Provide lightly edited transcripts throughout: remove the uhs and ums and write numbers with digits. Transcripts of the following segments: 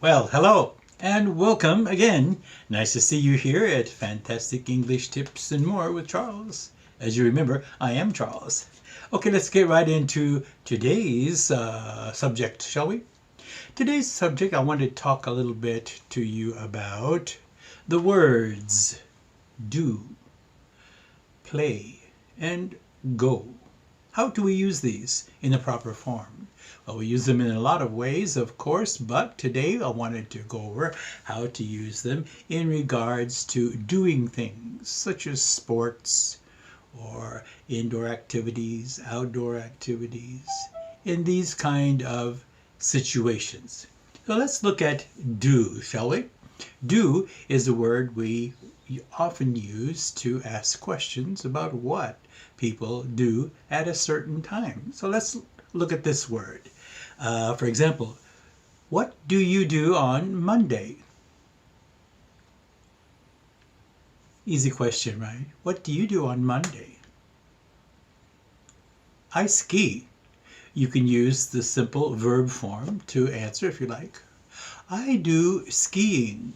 Well, hello and welcome again. Nice to see you here at Fantastic English Tips and More with Charles. As you remember, I am Charles. Okay, let's get right into today's subject, shall we? Today's subject, I want to talk a little bit to you about the words do, play, and go. How do we use these in the proper form? Well, we use them in a lot of ways, of course, but today I wanted to go over how to use them in regards to doing things such as sports or indoor activities, outdoor activities, in these kind of situations. So let's look at do, shall we? Do is a word we often use to ask questions about what people do at a certain time. So let's look at this word. For example, what do you do on Monday? Easy question, right? What do you do on Monday? I ski. You can use the simple verb form to answer if you like. I do skiing.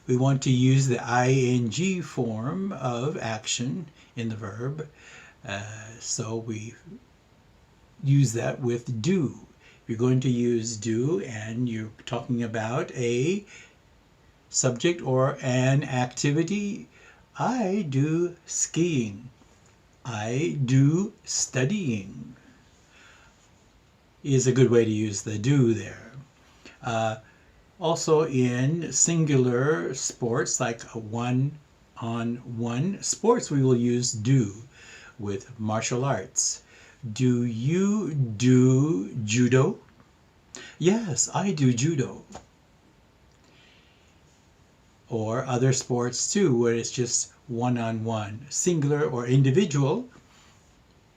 We want to use the ing form of action in the verb. So we use that with do. If you're going to use do and you're talking about a subject or an activity, I do skiing. I do studying is a good way to use the do there. Also in singular sports like a one-on-one sports, we will use do with martial arts. Do you do judo? Yes, I do judo. Or other sports too, where it's just one-on-one, singular or individual,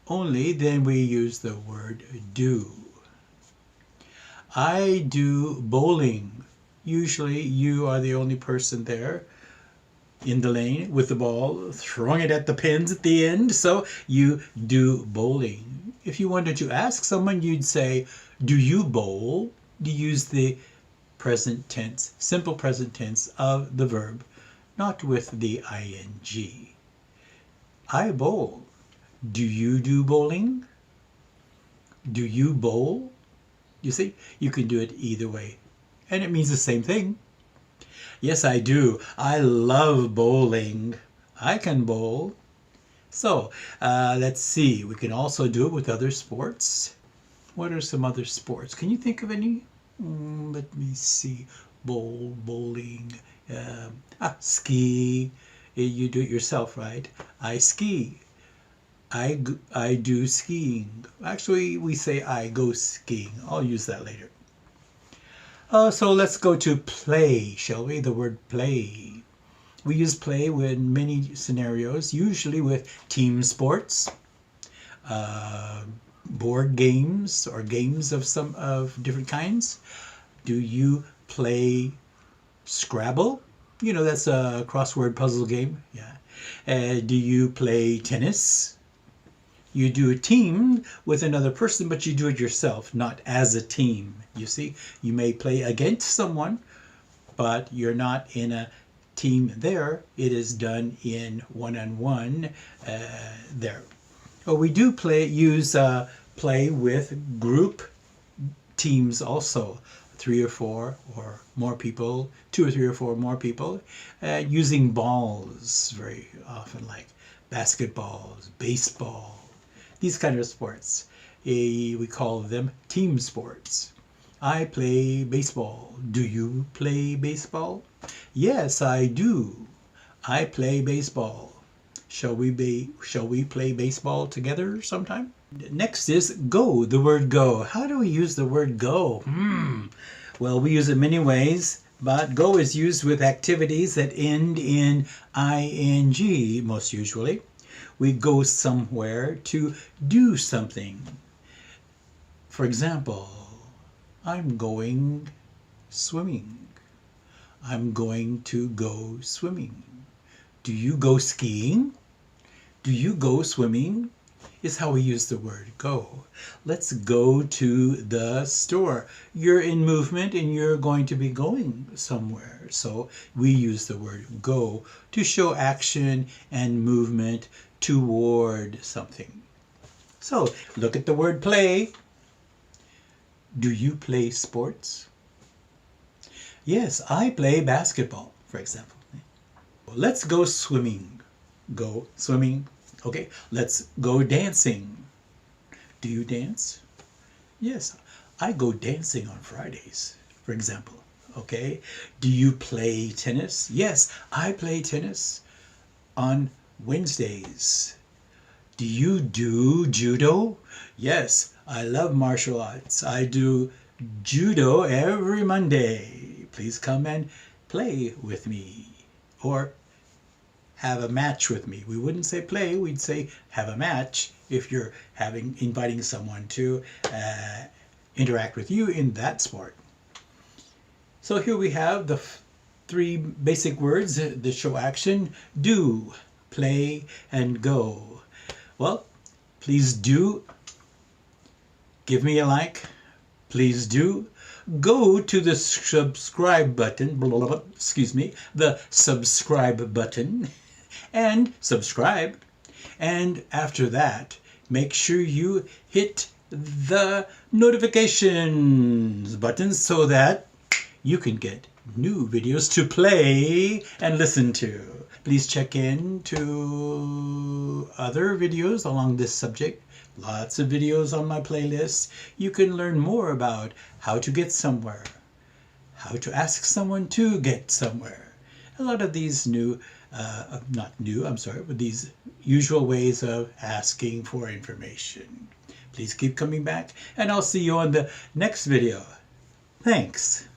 only then we use the word do. I do bowling. Usually you are the only person there in the lane with the ball, throwing it at the pins at the end, so you do bowling. If you wanted to ask someone, you'd say, do you bowl? You use the present tense, simple present tense of the verb, not with the ing. I bowl. Do you do bowling? Do you bowl? You see, you can do it either way, and it means the same thing. Yes, I do. I love bowling. I can bowl. So, let's see. We can also do it with other sports. What are some other sports? Can you think of any? Let me see. Bowling. Ski. You do it yourself, right? I ski. I do skiing. Actually, we say I go skiing. I'll use that later. So let's go to play, shall we? The word play. We use play in many scenarios, usually with team sports, board games, or games of different kinds. Do you play Scrabble? You know, that's a crossword puzzle game. Yeah. Do you play tennis? You do a team with another person, but you do it yourself, not as a team. You see, you may play against someone, but you're not in a team there. It is done in one-on-one there. Well, we do use play with group teams also, 3 or 4 or more people, 2 or 3 or 4 more people, using balls very often, like basketballs, baseball, these kind of sports. We call them team sports. I play baseball. Do you play baseball? Yes, I do. I play baseball. Shall we play baseball together sometime? Next is go, the word go. How do we use the word go? Well, we use it many ways, but go is used with activities that end in ing most usually. We go somewhere to do something. For example, I'm going swimming. I'm going to go swimming. Do you go skiing? Do you go swimming? is how we use the word go. Let's go to the store. You're in movement and you're going to be going somewhere. So we use the word go to show action and movement toward something. So look at the word play. Do you play sports? Yes, I play basketball, for example. Let's go swimming. Go swimming. Okay, let's go dancing. Do you dance? Yes, I go dancing on Fridays, for example. Okay, do you play tennis? Yes, I play tennis on Wednesdays. Do you do judo? Yes, I love martial arts. I do judo every Monday. Please come and play with me. Or have a match with me. We wouldn't say play, we'd say have a match if you're inviting someone to interact with you in that sport. So here we have the three basic words that show action: do, play, and go. Well, please do give me a like. Please do go to the subscribe button, the subscribe button, and subscribe. And after that, make sure you hit the notifications button so that you can get new videos to play and listen to. Please check in to other videos along this subject. Lots of videos on my playlist. You can learn more about how to get somewhere, how to ask someone to get somewhere. A lot of these these usual ways of asking for information. Please keep coming back, and I'll see you on the next video. Thanks.